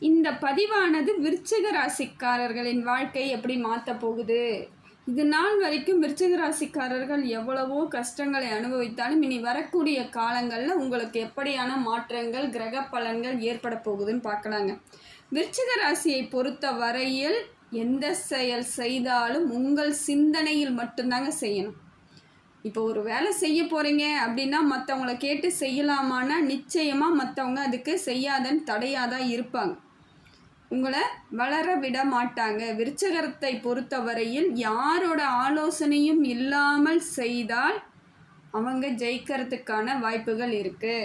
இந்த பதிவானது விருச்சிக ராசிக்காரர்களின் வாழ்க்கை எப்படி மாற்றப் போகுது? இது நாள் வரைக்கும் விருச்சிக ராசிக்காரர்கள் எவ்வளவோ கஷ்டங்களை அனுபவித்தாலும் இனி வரக்கூடிய காலங்களில் உங்களுக்கு எப்படியான மாற்றங்கள், கிரக பலன்கள் ஏற்பட போகுதுன்னு பார்க்கலாங்க. விருச்சிக ராசியை பொறுத்த வரையில் எந்த செயல் செய்தாலும் உங்கள் சிந்தனையில் மட்டும்தாங்க செய்யணும். இப்போ ஒரு வேலை செய்ய போகிறீங்க அப்படின்னா மற்றவங்கள கேட்டு செய்யலாமான்னா நிச்சயமாக மற்றவங்க அதுக்கு செய்யாதன்னு தடையாக இருப்பாங்க. உங்களை வளர விட மாட்டாங்க. விருச்சிகத்தை பொறுத்தவரையில் யாரோட ஆலோசனையும் இல்லாமல் செய்தால் அவங்க ஜெயிக்கிறதுக்கான வாய்ப்புகள் இருக்குது.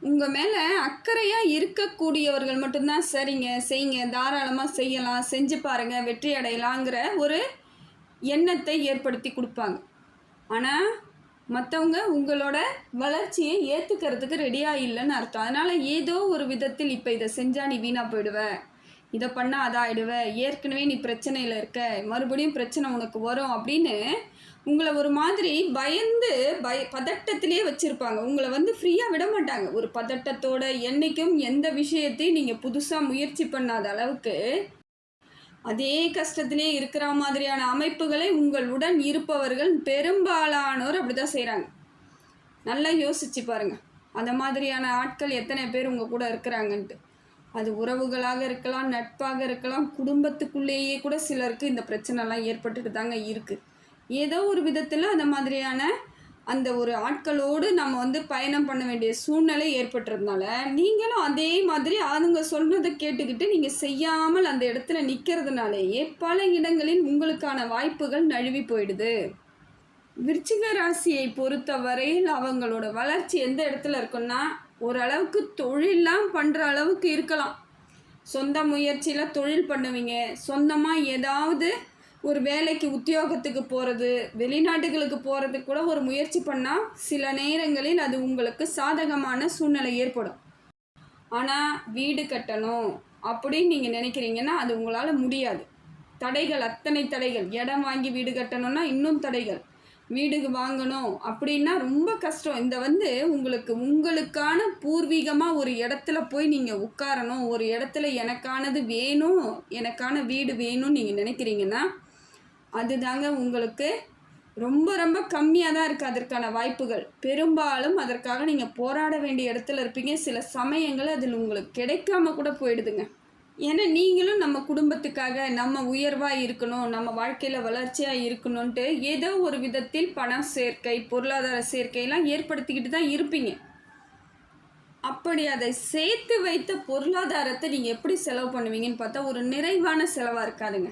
உங்கள் மேலே அக்கறையாக இருக்கக்கூடியவர்கள் மட்டும்தான் சரிங்க செய்யுங்க, தாராளமாக செய்யலாம், செஞ்சு பாருங்கள், வெற்றி அடையலாங்கிற ஒரு எண்ணத்தை ஏற்படுத்தி கொடுப்பாங்க. ஆனால் மற்றவங்க உங்களோட வளர்ச்சியை ஏற்றுக்கிறதுக்கு ரெடியாக இல்லைன்னு அர்த்தம். அதனால் ஏதோ ஒரு விதத்தில் இப்போ இதை செஞ்சால் நீ வீணாக போயிடுவ, இதை பண்ணால் அதாகிடுவ, ஏற்கனவே நீ பிரச்சனையில் இருக்க, மறுபடியும் பிரச்சனை உனக்கு வரும் அப்படின்னு உங்களை ஒரு மாதிரி பயந்து பதட்டத்திலே வச்சுருப்பாங்க. உங்களை ஃப்ரீயாக விட மாட்டாங்க. ஒரு பதட்டத்தோட என்றைக்கும் எந்த விஷயத்தையும் நீங்கள் புதுசாக முயற்சி பண்ணாத அளவுக்கு அதே கஷ்டத்திலே இருக்கிற மாதிரியான அமைப்புகளை உங்களுடன் இருப்பவர்கள் பெரும்பாலானோர் அப்படி தான் செய்கிறாங்க. நல்லா யோசிச்சு பாருங்கள், அந்த மாதிரியான ஆட்கள் எத்தனை பேர் உங்கள் கூட இருக்கிறாங்கன்ட்டு. அது உறவுகளாக இருக்கலாம், நட்பாக இருக்கலாம், குடும்பத்துக்குள்ளேயே கூட சிலருக்கு இந்த பிரச்சனைலாம் ஏற்பட்டுட்டு தாங்க இருக்குது. ஏதோ ஒரு விதத்தில் அந்த மாதிரியான அந்த ஒரு ஆட்களோடு நம்ம பயணம் பண்ண வேண்டிய சூழ்நிலை ஏற்பட்டுறதுனால நீங்களும் அதே மாதிரி அவங்க சொல்கிறத கேட்டுக்கிட்டு நீங்கள் செய்யாமல் அந்த இடத்துல நிற்கிறதுனாலேயே பல இடங்களில் உங்களுக்கான வாய்ப்புகள் நழுவி போயிடுது. விருச்சிக ராசியை பொறுத்தவரையில் அவங்களோட வளர்ச்சி எந்த இடத்துல இருக்குன்னா, ஓரளவுக்கு தொழிலாம் பண்ணுற அளவுக்கு இருக்கலாம். சொந்த முயற்சியில் தொழில் பண்ணுவீங்க, சொந்தமாக ஏதாவது ஒரு வேலைக்கு உத்தியோகத்துக்கு போகிறது, வெளிநாட்டுகளுக்கு போகிறதுக்கு கூட ஒரு முயற்சி பண்ணால் சில நேரங்களில் அது உங்களுக்கு சாதகமான சூழ்நிலை ஏற்படும். ஆனால் வீடு கட்டணும் அப்படின்னு நீங்கள் நினைக்கிறீங்கன்னா அது உங்களால் முடியாது. தடைகள், அத்தனை தடைகள். இடம் வாங்கி வீடு கட்டணும்னா இன்னும் தடைகள். வீடு வாங்கணும் அப்படின்னா ரொம்ப கஷ்டம். இந்த உங்களுக்கு உங்களுக்கான பூர்வீகமாக ஒரு இடத்துல போய் நீங்கள் உட்காரணும், ஒரு இடத்துல எனக்கானது வேணும், எனக்கான வீடு வேணும்னு நீங்கள் நினைக்கிறீங்கன்னா அதுதாங்க உங்களுக்கு ரொம்ப ரொம்ப கம்மியாக தான் இருக்குது அதற்கான வாய்ப்புகள். பெரும்பாலும் அதற்காக நீங்கள் போராட வேண்டிய இடத்துல இருப்பீங்க. சில சமயங்கள் அதில் உங்களுக்கு கிடைக்காம கூட போயிடுதுங்க. ஏன்னா நீங்களும் நம்ம குடும்பத்துக்காக நம்ம உயர்வாக இருக்கணும், நம்ம வாழ்க்கையில் வளர்ச்சியாக இருக்கணும்ன்ட்டு ஏதோ ஒரு விதத்தில் பண சேர்க்கை, பொருளாதார சேர்க்கையெல்லாம் ஏற்படுத்திக்கிட்டு தான் இருப்பீங்க. அப்படி அதை சேர்த்து வைத்த பொருளாதாரத்தை நீங்கள் எப்படி செலவு பண்ணுவீங்கன்னு பார்த்தா ஒரு நிறைவான செலவாக இருக்காதுங்க.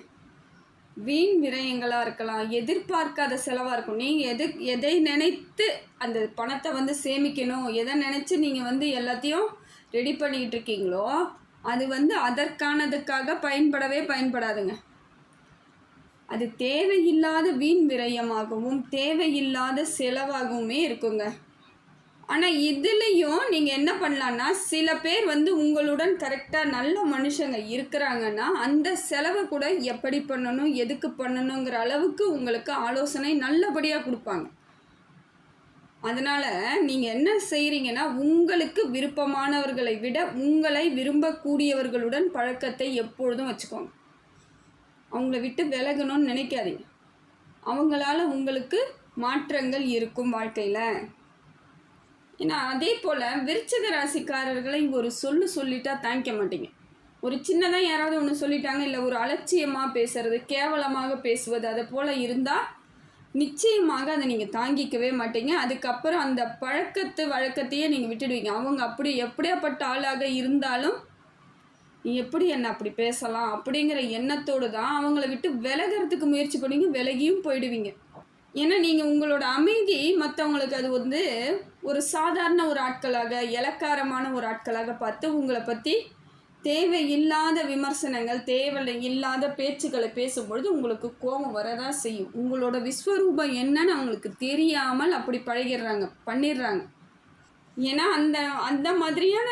வீண் விரயங்களாக இருக்கலாம், எதிர்பார்க்காத செலவாக இருக்கும். நீங்கள் எதை நினைத்து அந்த பணத்தை சேமிக்கணும், எதை நினச்சி நீங்கள் எல்லாத்தையும் ரெடி பண்ணிக்கிட்டு இருக்கீங்களோ அது அதற்கானதுக்காக பயன்படாதுங்க. அது தேவையில்லாத வீண் விரயமாகவும் தேவையில்லாத செலவாகவுமே இருக்குங்க. ஆனால் இதுலேயும் நீங்கள் என்ன பண்ணலான்னா, சில பேர் உங்களுடன் கரெக்டாக நல்ல மனுஷங்க இருக்கிறாங்கன்னா அந்த செலவை கூட எப்படி பண்ணணும், எதுக்கு பண்ணணுங்கிற அளவுக்கு உங்களுக்கு ஆலோசனை நல்லபடியாக கொடுப்பாங்க. அதனால் நீங்கள் என்ன செய்கிறீங்கன்னா, உங்களுக்கு விருப்பமானவர்களை விட உங்களை விரும்பக்கூடியவர்களுடன் பழக்கத்தை எப்பொழுதும் வச்சுக்கோங்க. அவங்கள விட்டு விலகணும்னு நினைக்காதீங்க. அவங்களால உங்களுக்கு மாற்றங்கள் இருக்கும் வாழ்க்கையில். ஏன்னா அதே போல் விருச்சிக ராசிக்காரர்களை ஒரு சொல்லிட்டா தாங்கிக்க மாட்டீங்க. ஒரு சின்னதாக யாராவது ஒன்று சொல்லிட்டாங்க, இல்லை ஒரு அலட்சியமாக பேசுறது, கேவலமாக பேசுவது, அதை போல் இருந்தால் நிச்சயமாக அதை நீங்கள் தாங்கிக்கவே மாட்டீங்க. அதுக்கப்புறம் அந்த வழக்கத்தையே நீங்கள் விட்டுடுவீங்க. அவங்க அப்படி எப்படியாப்பட்ட ஆளாக இருந்தாலும் நீ எப்படி என்ன அப்படி பேசலாம் அப்படிங்கிற எண்ணத்தோடு தான் அவங்கள விட்டு விலகிறதுக்கு முயற்சி பண்ணுவீங்க, விலகியும் போயிடுவீங்க. ஏன்னா நீங்கள் உங்களோட அமைதி மற்றவங்களுக்கு அது ஒரு சாதாரண ஒரு ஆட்களாக, இலக்காரமான ஒரு ஆட்களாக பார்த்து உங்களை பற்றி தேவையில்லாத விமர்சனங்கள், தேவையில்லாத பேச்சுக்களை பேசும்பொழுது உங்களுக்கு கோபம் வரதான் செய்யும். உங்களோட விஸ்வரூபம் என்னன்னு அவங்களுக்கு தெரியாமல் அப்படி பண்ணிடுறாங்க. ஏன்னா அந்த மாதிரியான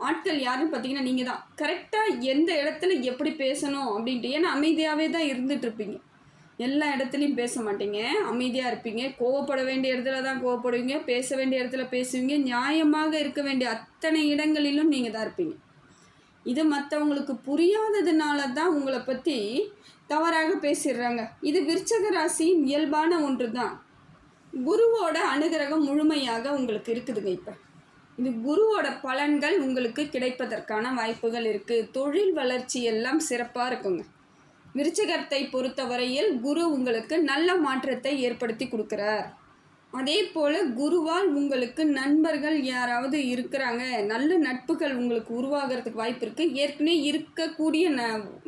ஆட்கள் யாருன்னு பார்த்தீங்கன்னா நீங்கள் தான். கரெக்டாக எந்த இடத்துல எப்படி பேசணும் அப்படின்ட்டு. ஏன்னா அமைதியாகவே தான் இருந்துகிட்ருப்பீங்க. எல்லா இடத்துலையும் பேச மாட்டீங்க, அமைதியாக இருப்பீங்க. கோவப்பட வேண்டிய இடத்துல தான் கோவப்படுவீங்க, பேச வேண்டிய இடத்துல பேசுவீங்க. நியாயமாக இருக்க வேண்டிய அத்தனை இடங்களிலும் நீங்கள் தான் இருப்பீங்க. இது மற்றவங்களுக்கு புரியாததுனால தான் உங்களை பற்றி தவறாக பேசிடுறாங்க. இது விருச்சக ராசியின் இயல்பான ஒன்று தான். குருவோட அனுகிரகம் முழுமையாக உங்களுக்கு இருக்குதுங்க. இப்போ இது குருவோட பலன்கள் உங்களுக்கு கிடைப்பதற்கான வாய்ப்புகள் இருக்குது. தொழில் வளர்ச்சி எல்லாம் சிறப்பாக இருக்குங்க. விருச்சிகத்தை பொறுத்தவரையில் குரு உங்களுக்கு நல்ல மாற்றத்தை ஏற்படுத்தி கொடுக்குறார். அதே போல் குருவால் உங்களுக்கு நண்பர்கள் யாராவது இருக்கிறாங்க, நல்ல நட்புகள் உங்களுக்கு உருவாகிறதுக்கு வாய்ப்பு இருக்குது. ஏற்கனவே இருக்கக்கூடிய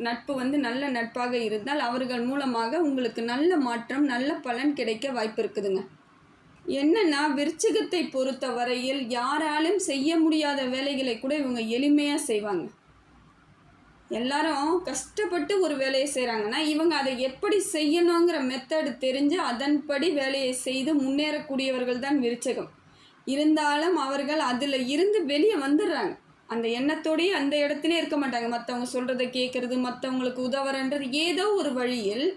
நட்பு நல்ல நட்பாக இருந்தால் அவர்கள் மூலமாக உங்களுக்கு நல்ல மாற்றம், நல்ல பலன் கிடைக்க வாய்ப்பு இருக்குதுங்க. என்னன்னா, விருச்சிகத்தை பொறுத்த வரையில் யாராலும் செய்ய முடியாத வேலைகளை கூட இவங்க எளிமையாக செய்வாங்க. எல்லாரும் கஷ்டப்பட்டு ஒரு வேலையை செய்கிறாங்கன்னா இவங்க அதை எப்படி செய்யணுங்கிற மெத்தடு தெரிஞ்சு அதன்படி வேலையை செய்து முன்னேறக்கூடியவர்கள் தான் விருச்சகம். இருந்தாலும் அவர்கள் அதில் இருந்து வெளியே வந்துடுறாங்க. அந்த எண்ணத்தோடையே அந்த இடத்துலே இருக்க மாட்டாங்க. மற்றவங்க சொல்கிறத கேட்குறது, மற்றவங்களுக்கு உதவுறன்றது, ஏதோ ஒரு வழியில்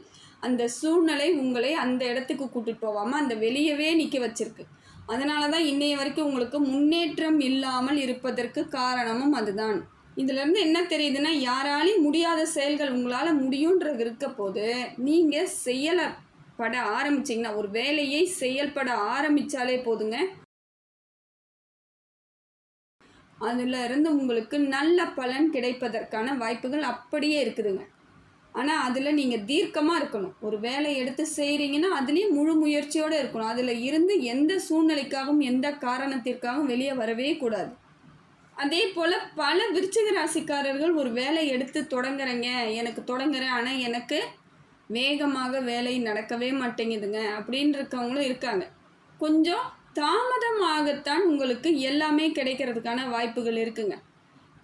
அந்த சூழ்நிலை உங்களை அந்த இடத்துக்கு கூட்டிகிட்டு போகாமல் அந்த வெளியவே நிற்க வச்சிருக்கு. அதனால தான் இன்னைய வரைக்கும் உங்களுக்கு முன்னேற்றம் இல்லாமல் இருப்பதற்கு காரணமும் அதுதான். இதிலேருந்து என்ன தெரியுதுன்னா, யாராலையும் முடியாத செயல்கள் உங்களால் முடியுன்றது இருக்க போது நீங்கள் செயல்பட ஆரம்பிச்சிங்கன்னா, ஒரு வேலையை செயல்பட ஆரம்பித்தாலே போதுங்க, அதிலிருந்து உங்களுக்கு நல்ல பலன் கிடைப்பதற்கான வாய்ப்புகள் அப்படியே இருக்குதுங்க. ஆனால் அதில் நீங்கள் தீர்க்கமாக இருக்கணும். ஒரு வேலை எடுத்து செய்கிறீங்கன்னா அதுலேயும் முழு முயற்சியோடு இருக்கணும். அதில் இருந்து எந்த சூழ்நிலைக்காகவும் எந்த காரணத்திற்காகவும் வெளியே வரவே கூடாது. அதே போல் பல விருச்சிக ராசிக்காரர்கள் ஒரு வேலை எடுத்து எனக்கு தொடங்குறேன், ஆனால் எனக்கு வேகமாக வேலை நடக்கவே மாட்டேங்குதுங்க அப்படின்னு இருக்கவங்களும் இருக்காங்க. கொஞ்சம் தாமதமாகத்தான் உங்களுக்கு எல்லாமே கிடைக்கிறதுக்கான வாய்ப்புகள் இருக்குங்க.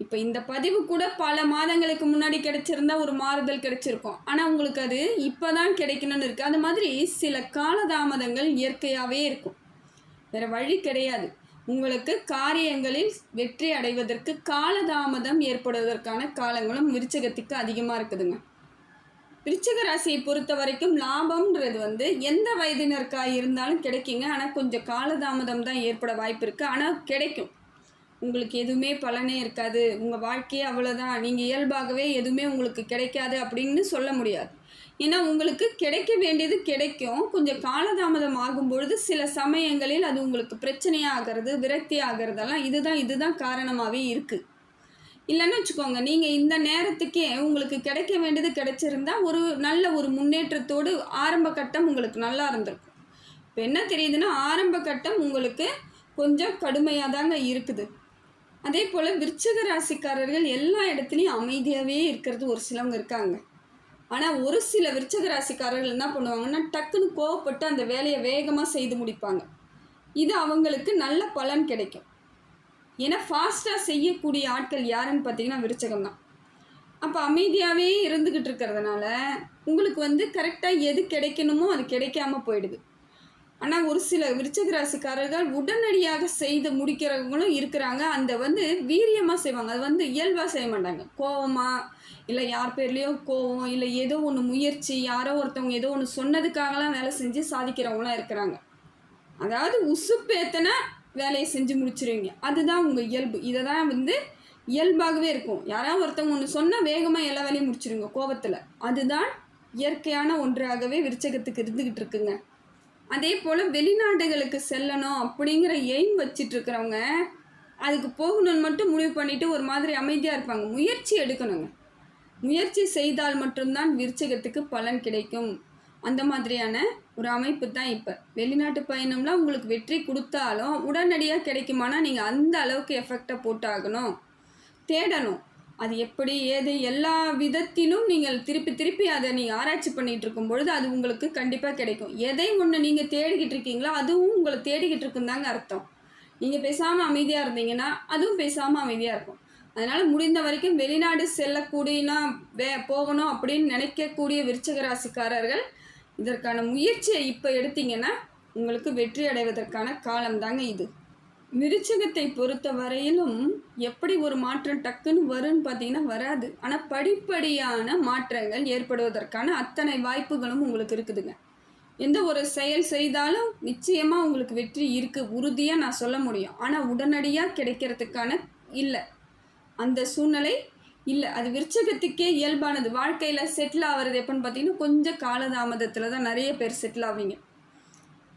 இப்போ இந்த பதிவு கூட பல மாதங்களுக்கு முன்னாடி கிடைச்சிருந்தா ஒரு மாறுதல் கிடைச்சிருக்கும். ஆனால் உங்களுக்கு அது இப்போ தான் கிடைக்கணும்னு இருக்குது. அது மாதிரி சில காலதாமதங்கள் இயற்கையாகவே இருக்கும், வேறு வழி கிடையாது. உங்களுக்கு காரியங்களில் வெற்றி அடைவதற்கு காலதாமதம் ஏற்படுவதற்கான காலங்களும் விருச்சிகத்துக்கு அதிகமாக இருக்குதுங்க. விருச்சிக ராசியை பொறுத்த வரைக்கும் லாபம்ன்றது எந்த வயதினருக்காக இருந்தாலும் கிடைக்குங்க. ஆனால் கொஞ்சம் காலதாமதம் தான் ஏற்பட வாய்ப்பு இருக்குது. ஆனால் கிடைக்கும். உங்களுக்கு எதுவுமே பலனே இருக்காது, உங்கள் வாழ்க்கையே அவ்வளோதான், நீங்கள் இயல்பாகவே எதுவுமே உங்களுக்கு கிடைக்காது அப்படின்னு சொல்ல முடியாது. ஏன்னா உங்களுக்கு கிடைக்க வேண்டியது கிடைக்கும். கொஞ்சம் காலதாமதம் ஆகும்பொழுது சில சமயங்களில் அது உங்களுக்கு பிரச்சனையாகிறது, விரக்தி ஆகிறதெல்லாம் இதுதான் காரணமாகவே இருக்குது. இல்லைன்னு வச்சுக்கோங்க, நீங்கள் இந்த நேரத்துக்கே உங்களுக்கு கிடைக்க வேண்டியது கிடைச்சிருந்தா நல்ல ஒரு முன்னேற்றத்தோடு ஆரம்ப கட்டம் உங்களுக்கு நல்லா இருந்திருக்கும். இப்போ என்ன தெரியுதுன்னா, ஆரம்ப கட்டம் உங்களுக்கு கொஞ்சம் கடுமையாக தாங்க இருக்குது. அதே போல் விருச்சிக ராசிக்காரர்கள் எல்லா இடத்துலையும் அமைதியாகவே இருக்கிறது ஒரு சிலவங்க இருக்காங்க. ஆனால் ஒரு சில விருச்சிக ராசிக்காரர்கள் என்ன பண்ணுவாங்கன்னா, டக்குன்னு கோவப்பட்டு அந்த வேலையை வேகமாக செய்து முடிப்பாங்க. இது அவங்களுக்கு நல்ல பலன் கிடைக்கும். ஏன்னா ஃபாஸ்ட்டாக செய்யக்கூடிய ஆட்கள் யாருன்னு பார்த்தீங்கன்னா விருச்சகம் தான். அப்போ அமைதியாகவே இருந்துக்கிட்டு இருக்கிறதுனால உங்களுக்கு கரெக்டாக எது கிடைக்கணுமோ அது கிடைக்காம போயிடுது. ஆனால் ஒரு சில விருச்சிக ராசிக்காரர்கள் உடனடியாக செய்து முடிக்கிறவங்களும் இருக்கிறாங்க. அந்த வீரியமாக செய்வாங்க. அது இயல்பாக செய்ய மாட்டாங்க. கோவமாக இல்லை யார் பேர்லேயோ கோவம், இல்லை ஏதோ ஒன்று முயற்சி, யாரோ ஒருத்தவங்க ஏதோ ஒன்று சொன்னதுக்காகலாம் வேலை செஞ்சு சாதிக்கிறவங்களாம் இருக்கிறாங்க. அதாவது உசுப்பேத்தன வேலையை செஞ்சு முடிச்சிருவீங்க. அதுதான் உங்கள் இயல்பு. இதை தான் இயல்பாகவே இருக்கும். யாராவது ஒருத்தவங்க ஒன்று சொன்னால் வேகமாக எல்லா வேலையும் முடிச்சிருங்க கோபத்தில். அதுதான் இயற்கையான ஒன்றாகவே விருச்சகத்துக்கு இருந்துக்கிட்டு இருக்குங்க. அதே போல் வெளிநாடுகளுக்கு செல்லணும் அப்படிங்கிற எய்ம் வச்சிட்ருக்கிறவங்க அதுக்கு போகணுன்னு மட்டும் முடிவு பண்ணிவிட்டு ஒரு மாதிரி அமைதியாக இருப்பாங்க. முயற்சி எடுக்கணுங்க. முயற்சி செய்தால் மட்டும்தான் விருச்சகத்துக்கு பலன் கிடைக்கும். அந்த மாதிரியான ஒரு அமைப்பு தான் இப்போ. வெளிநாட்டு பயணம்லாம் உங்களுக்கு வெற்றி கொடுத்தாலும் உடனடியாக கிடைக்குமானா நீங்கள் அந்த அளவுக்கு எஃபெக்டாக போட்டாகணும், தேடணும். அது எப்படி ஏது எல்லா விதத்திலும் நீங்கள் திருப்பி அதை நீங்கள் ஆராய்ச்சி பண்ணிகிட்டு இருக்கும் பொழுது அது உங்களுக்கு கண்டிப்பாக கிடைக்கும். எதை ஒன்று நீங்கள் தேடிக்கிட்டு இருக்கீங்களோ அதுவும் உங்களை தேடிக்கிட்டு இருக்குந்தாங்க அர்த்தம். நீங்கள் பேசாமல் அமைதியாக இருந்தீங்கன்னா அதுவும் பேசாமல் அமைதியாக இருக்கும். அதனால் முடிந்த வரைக்கும் வெளிநாடு செல்லக்கூடியனா போகணும் அப்படின்னு நினைக்கக்கூடிய விருச்சிக ராசிக்காரர்கள் இதற்கான முயற்சியை இப்போ எடுத்தீங்கன்னா உங்களுக்கு வெற்றி அடைவதற்கான காலம்தாங்க இது. விருச்சிகத்தை பொறுத்த வரையிலும் எப்படி ஒரு மாற்றம் டக்குன்னு வரும்னு பார்த்தீங்கன்னா வராது. ஆனால் படிப்படியான மாற்றங்கள் ஏற்படுவதற்கான அத்தனை வாய்ப்புகளும் உங்களுக்கு இருக்குதுங்க. எந்த ஒரு செயல் செய்தாலும் நிச்சயமாக உங்களுக்கு வெற்றி இருக்குது, உறுதியாக நான் சொல்ல முடியும். ஆனால் உடனடியாக கிடைக்கிறதுக்கான இல்லை. அந்த சூழ்நிலை இல்லை, அது விருச்சகத்துக்கே இயல்பானது. வாழ்க்கையில் செட்டில் ஆகிறது எப்போன்னு பார்த்தீங்கன்னா கொஞ்சம் காலதாமதத்தில் தான் நிறைய பேர் செட்டில் ஆவீங்க.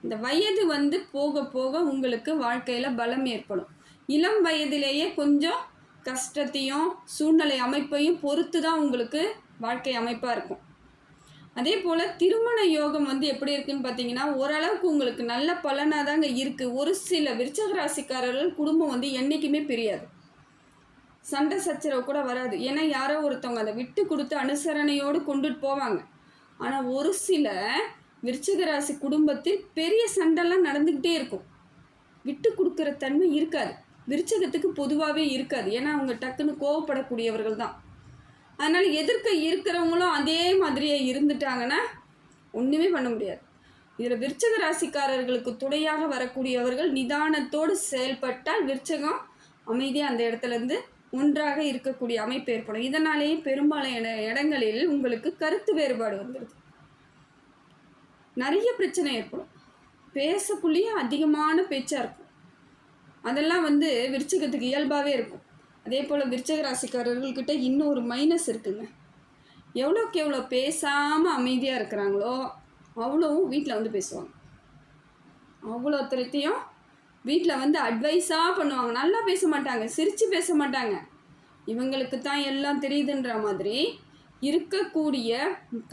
இந்த வயது வந்து போக போக உங்களுக்கு வாழ்க்கையில் பலம் ஏற்படும். இளம் வயதிலேயே கொஞ்சம் கஷ்டத்தையும் சூழ்நிலை அமைப்பையும் பொறுத்து தான் உங்களுக்கு வாழ்க்கை அமைப்பாக இருக்கும். அதே போல் திருமண யோகம் வந்து எப்படி இருக்குன்னு பார்த்தீங்கன்னா ஓரளவுக்கு உங்களுக்கு நல்ல பலனாக தாங்க இருக்குது. ஒரு சில விருச்சக ராசிக்காரர்கள் குடும்பம் வந்து என்றைக்குமே பிரியாது, சண்டை சச்சரவு கூட வராது. ஏன்னா யாரோ ஒருத்தவங்க அதை விட்டு கொடுத்து அனுசரணையோடு கொண்டுட்டு போவாங்க. ஆனால் ஒரு சில விருச்சிக ராசி குடும்பத்தில் பெரிய சண்டைலாம் நடந்துக்கிட்டே இருக்கும். விட்டு கொடுக்குற தன்மை இருக்காது, விருச்சகத்துக்கு பொதுவாகவே இருக்காது. ஏன்னா அவங்க டக்குன்னு கோவப்படக்கூடியவர்கள் தான். அதனால் எதிர்க்க இருக்கிறவங்களும் அதே மாதிரியே இருந்துட்டாங்கன்னா ஒன்றுமே பண்ண முடியாது. இதில் விருச்சக ராசிக்காரர்களுக்கு துணையாக வரக்கூடியவர்கள் நிதானத்தோடு செயல்பட்டால் விருச்சகம் அமைதியாக அந்த இடத்துலேருந்து ஒன்றாக இருக்கக்கூடிய அமைப்பு ஏற்படும். இதனாலேயே பெரும்பாலான இடங்களில் உங்களுக்கு கருத்து வேறுபாடு வந்துடுது, நிறைய பிரச்சனை ஏற்படும். பேசக்குள்ளேயும் அதிகமான பேச்சாக இருக்கும். அதெல்லாம் வந்து விருச்சகத்துக்கு இயல்பாகவே இருக்கும். அதே போல் விருச்சக ராசிக்காரர்கள்கிட்ட இன்னொரு மைனஸ் இருக்குங்க. எவ்வளோக்கு எவ்வளோ பேசாமல் அமைதியாக இருக்கிறாங்களோ அவ்வளோவும் வீட்டில் வந்து பேசுவாங்க. அவ்வளோ திருத்தியும் வீட்டில் வந்து அட்வைஸாக பண்ணுவாங்க. நல்லா பேச மாட்டாங்க, சிரித்து பேச மாட்டாங்க. இவங்களுக்கு தான் எல்லாம் தெரியுதுன்ற மாதிரி இருக்கக்கூடிய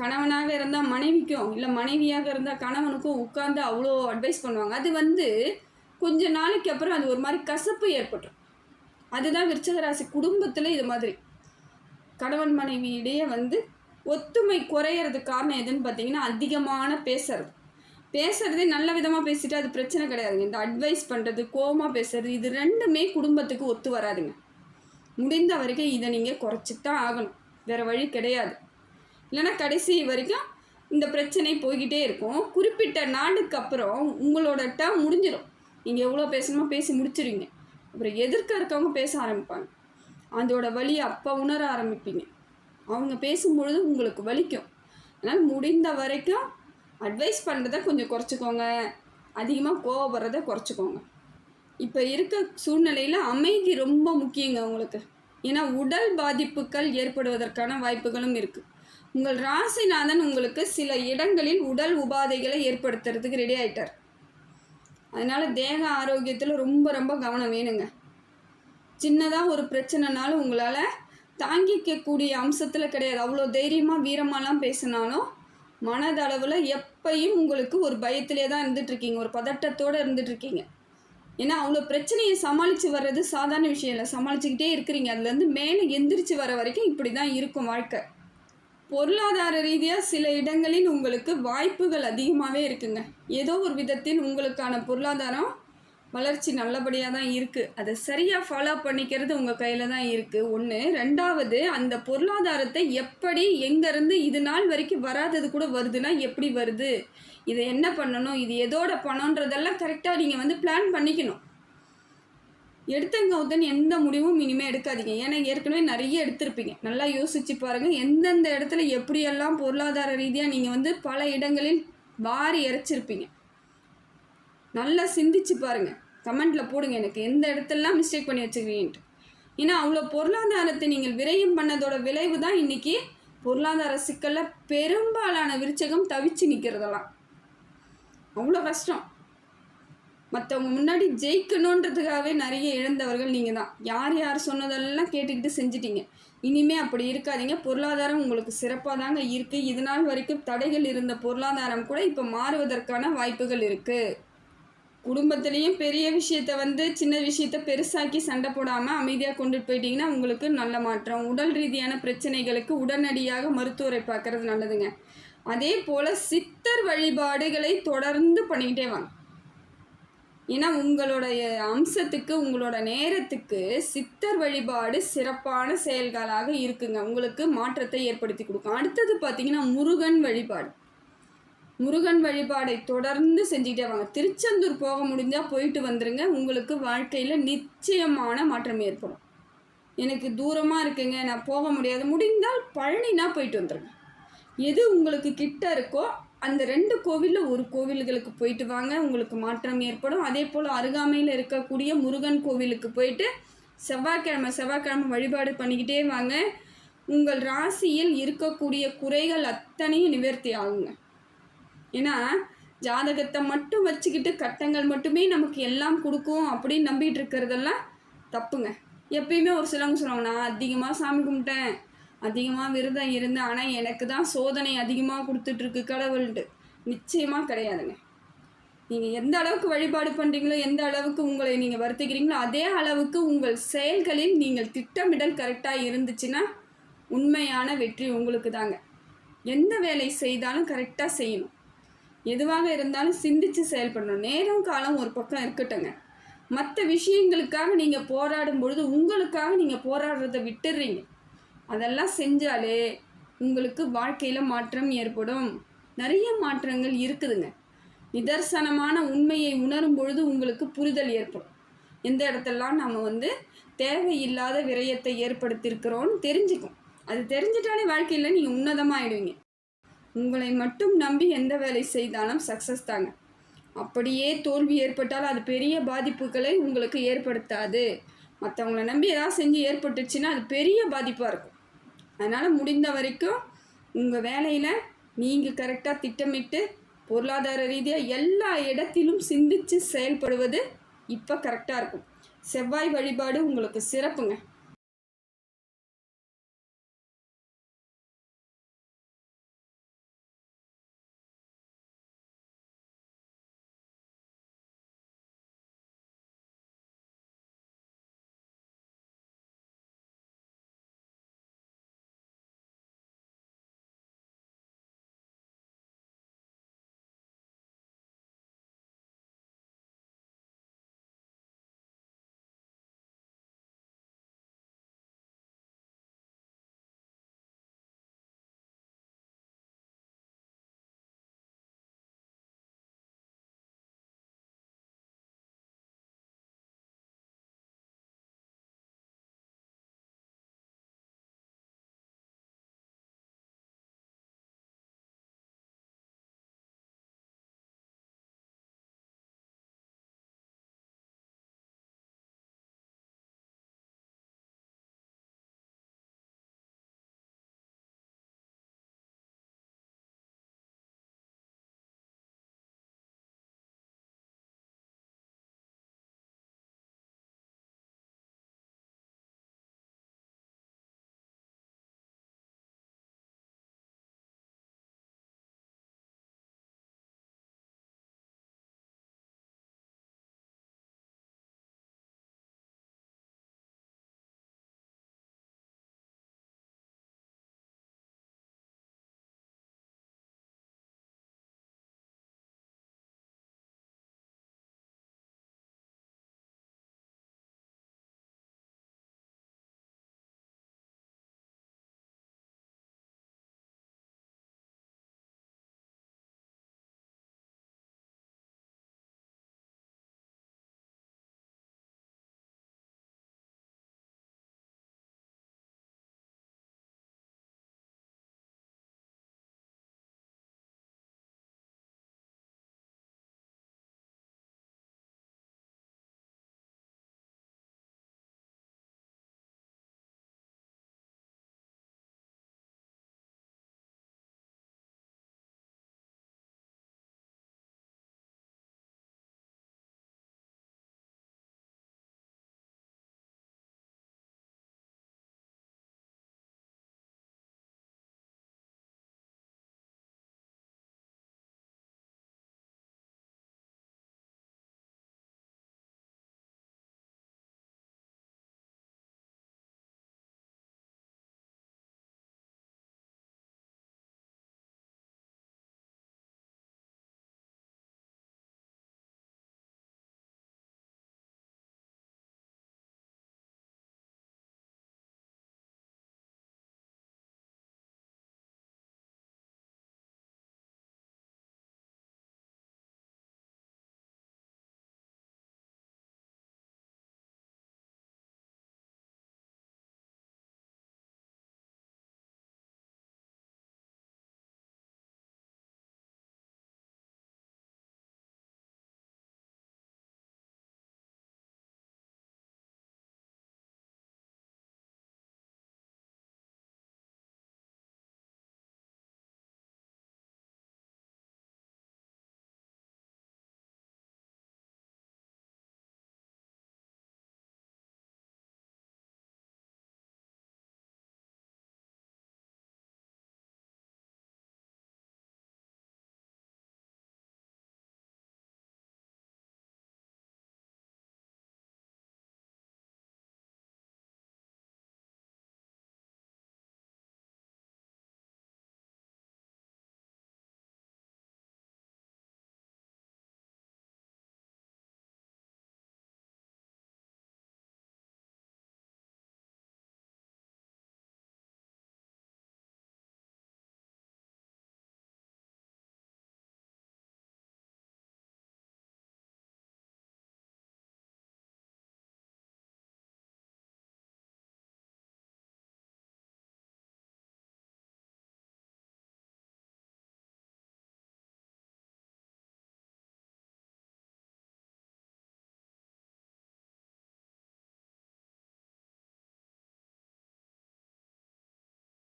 கணவனாக இருந்தால் மனைவிக்கும், இல்லை மனைவியாக இருந்தால் கணவனுக்கும் உட்கார்ந்து அவ்வளோ அட்வைஸ் பண்ணுவாங்க. அது வந்து கொஞ்ச நாளைக்கு அப்புறம் அது ஒரு மாதிரி கசப்பு ஏற்பட்டுரும். அதுதான் விருச்சிக ராசி குடும்பத்தில் இது மாதிரி கணவன் மனைவியிடையே வந்து ஒத்துமை குறையிறதுக்கு காரணம் எதுன்னு பார்த்தீங்கன்னா அதிகமான பேசுறதே நல்ல விதமாக பேசிட்டு அது பிரச்சனை கிடையாதுங்க. இந்த அட்வைஸ் பண்ணுறது, கோவமாக பேசுறது, இது ரெண்டுமே குடும்பத்துக்கு ஒத்து வராதுங்க. முடிந்த வரைக்கும் இதை நீங்கள் குறைச்சித்தான் ஆகணும், வேறு வழி கிடையாது. இல்லைன்னா கடைசி வரைக்கும் இந்த பிரச்சனை போய்கிட்டே இருக்கும். குறிப்பிட்ட நாளுக்கு அப்புறம் உங்களோட டேர்ம் முடிஞ்சிடும். நீங்கள் எவ்வளோ பேசணுமோ பேசி முடிச்சிருவீங்க. அப்புறம் எதிர்க்க இருக்கவங்க பேச ஆரம்பிப்பாங்க. அதோட வலியை அப்போ உணர ஆரம்பிப்பீங்க. அவங்க பேசும்பொழுது உங்களுக்கு வலிக்கும். அதனால் முடிந்த வரைக்கும் அட்வைஸ் பண்ணுறதை கொஞ்சம் குறைச்சிக்கோங்க, அதிகமாக கோவப்படுறதை குறைச்சிக்கோங்க. இப்போ இருக்க சூழ்நிலையில் அமைதி ரொம்ப முக்கியங்க உங்களுக்கு. ஏன்னா உடல் பாதிப்புகள் ஏற்படுவதற்கான வாய்ப்புகளும் இருக்குது. உங்கள் ராசிநாதன் உங்களுக்கு சில இடங்களில் உடல் உபாதைகளை ஏற்படுத்துறதுக்கு ரெடி ஆகிட்டார். அதனால் தேக ஆரோக்கியத்தில் ரொம்ப ரொம்ப கவனம் வேணுங்க. சின்னதாக ஒரு பிரச்சனைனாலும் உங்களால் தாங்கிக்கக்கூடிய அம்சத்தில் கிடையாது. அவ்வளோ தைரியமாக வீரமாலாம் பேசினாலும் மனதளவில் எப்பையும் உங்களுக்கு ஒரு பயத்திலே தான் இருந்துகிட்ருக்கீங்க, ஒரு பதட்டத்தோடு இருந்துகிட்ருக்கீங்க. ஏன்னா அவ்வளோ பிரச்சனையை சமாளித்து வர்றது சாதாரண விஷயம் இல்லை, சமாளிச்சுக்கிட்டே இருக்கிறீங்க. அதுலேருந்து மேலே எந்திரிச்சு வர வரைக்கும் இப்படி தான் இருக்கும் வாழ்க்கை. பொருளாதார ரீதியாக சில இடங்களில் உங்களுக்கு வாய்ப்புகள் அதிகமாகவே இருக்குங்க. ஏதோ ஒரு விதத்தில் உங்களுக்கான பொருளாதாரம் வளர்ச்சி நல்லபடியாக தான் இருக்குது. அதை சரியாக ஃபாலோ பண்ணிக்கிறது உங்கள் கையில் தான் இருக்குது. ஒன்று. ரெண்டாவது, அந்த பொருளாதாரத்தை எப்படி எங்கேருந்து இது நாள் வரைக்கும் வராதது கூட வருதுன்னா எப்படி வருது, இதை என்ன பண்ணணும், இது எதோட பணன்றதெல்லாம் கரெக்டாக நீங்கள் வந்து பிளான் பண்ணிக்கணும். எடுத்தங்கவுத்தன் எந்த முடிவும் இனிமேல் எடுக்காதீங்க. ஏன்னா ஏற்கனவே நிறைய எடுத்திருப்பீங்க. நல்லா யோசிச்சு பாருங்கள், எந்தெந்த இடத்துல எப்படியெல்லாம் பொருளாதார ரீதியாக நீங்கள் வந்து பல இடங்களில் வாரி இறைச்சிருப்பீங்க. நல்லா சிந்திச்சு பாருங்கள், கமெண்ட்டில் போடுங்க எனக்கு எந்த இடத்துலலாம் மிஸ்டேக் பண்ணி வச்சுக்கிறீன்ட்டு. ஏன்னா அவ்வளோ பொருளாதாரத்தை நீங்கள் விரயம் பண்ணதோட விளைவு தான் இன்றைக்கி பொருளாதார சிக்கலில் பெரும்பாலான விருச்சகம் தவிச்சு நிற்கிறதெல்லாம். அவ்வளோ கஷ்டம். மற்றவங்க முன்னாடி ஜெயிக்கணுன்றதுக்காகவே நிறைய இழந்தவர்கள் நீங்கள் தான். யார் யார் சொன்னதெல்லாம் கேட்டுக்கிட்டு செஞ்சிட்டீங்க. இனிமேல் அப்படி இருக்காதீங்க. பொருளாதாரம் உங்களுக்கு சிறப்பாக தாங்க இருக்குது. இது நாள் வரைக்கும் தடைகள் இருந்த பொருளாதாரம் கூட இப்போ மாறுவதற்கான வாய்ப்புகள் இருக்குது. குடும்பத்துலேயும் பெரிய விஷயத்தை வந்து சின்ன விஷயத்தை பெருசாக்கி சண்டை போடாமல் அமைதியாக கொண்டுட்டு போயிட்டீங்கன்னா உங்களுக்கு நல்ல மாற்றம். உடல் ரீதியான பிரச்சனைகளுக்கு உடனடியாக மருத்துவரை பார்க்குறது நல்லதுங்க. அதே போல் சித்தர் வழிபாடுகளை தொடர்ந்து பண்ணிக்கிட்டே வாங்க. ஏன்னா உங்களுடைய அம்சத்துக்கு, உங்களோட நேரத்துக்கு சித்தர் வழிபாடு சிறப்பான செயல்களாக இருக்குங்க. உங்களுக்கு மாற்றத்தை ஏற்படுத்தி கொடுக்கும். அடுத்தது பார்த்திங்கன்னா முருகன் வழிபாடு. முருகன் வழிபாடை தொடர்ந்து செஞ்சுக்கிட்டே வாங்க. திருச்செந்தூர் போக முடிஞ்சால் போயிட்டு வந்துடுங்க. உங்களுக்கு வாழ்க்கையில் நிச்சயமான மாற்றம் ஏற்படும். எனக்கு தூரமாக இருக்குங்க, நான் போக முடியாது, முடிந்தால் பழனினா போயிட்டு வந்துடுங்க. எது உங்களுக்கு கிட்ட இருக்கோ அந்த 2 கோவிலில் ஒரு கோவில்களுக்கு போயிட்டு வாங்க, உங்களுக்கு மாற்றம் ஏற்படும். அதே போல் அருகாமையில் இருக்கக்கூடிய முருகன் கோவிலுக்கு போயிட்டு செவ்வாய்க்கிழமை வழிபாடு பண்ணிக்கிட்டே வாங்க. உங்கள் ராசியில் இருக்கக்கூடிய குறைகள் அத்தனையும் நிவர்த்தி ஆகுங்க. ஏன்னா ஜாதகத்தை மட்டும் வச்சுக்கிட்டு கட்டங்கள் மட்டுமே நமக்கு எல்லாம் கொடுக்கும் அப்படின்னு நம்பிட்டு இருக்கிறதெல்லாம் தப்புங்க. எப்பயுமே ஒரு சிலவங்க சொல்லுவாங்க, நான் அதிகமாக சாமி கும்பிட்டேன், அதிகமாக விரதம் இருந்தேன், ஆனால் எனக்கு தான் சோதனை அதிகமாக கொடுத்துட்ருக்கு கடவுள்ட்டு. நிச்சயமாக கிடையாதுங்க. நீங்கள் எந்த அளவுக்கு வழிபாடு பண்ணுறீங்களோ, எந்த அளவுக்கு உங்களை நீங்கள் வருத்திக்கிறீங்களோ, அதே அளவுக்கு உங்கள் செயல்களில் நீங்கள் திட்டமிடல் கரெக்டாக இருந்துச்சுன்னா உண்மையான வெற்றி உங்களுக்கு தாங்க. எந்த வேலை செய்தாலும் கரெக்டாக செய்யணும். எதுவாக இருந்தாலும் சிந்தித்து செயல்படணும். நேரம் காலம் ஒரு பக்கம் இருக்கட்டுங்க. மற்ற விஷயங்களுக்காக நீங்கள் போராடும் பொழுது உங்களுக்காக நீங்கள் போராடுறதை விட்டுடுறீங்க. அதெல்லாம் செஞ்சாலே உங்களுக்கு வாழ்க்கையில் மாற்றம் ஏற்படும். நிறைய மாற்றங்கள் இருக்குதுங்க. நிதர்சனமான உண்மையை உணரும் பொழுது உங்களுக்கு புரிதல் ஏற்படும். எந்த இடத்துலலாம் நம்ம தேவையில்லாத விரயத்தை ஏற்படுத்தியிருக்கிறோன்னு தெரிஞ்சுக்கும். அது தெரிஞ்சிட்டாலே வாழ்க்கையில் நீங்கள் உன்னதமாக ஆகிடுவீங்க. உங்களை மட்டும் நம்பி எந்த வேலை செய்தாலும் சக்ஸஸ் தாங்க. அப்படியே தோல்வி ஏற்பட்டால் அது பெரிய பாதிப்புகளை உங்களுக்கு ஏற்படுத்தாது. மற்றவங்களை நம்பி ஏதாவது செஞ்சு ஏற்பட்டுச்சுன்னா அது பெரிய பாதிப்பாக இருக்கும். அதனால் முடிந்த வரைக்கும் உங்கள் வேலையில் நீங்கள் கரெக்டாக திட்டமிட்டு பொருளாதார ரீதியாக எல்லா இடத்திலும் சிந்தித்து செயல்படுவது இப்போ கரெக்டாக இருக்கும். செவ்வாய் வழிபாடு உங்களுக்கு சிறப்புங்க.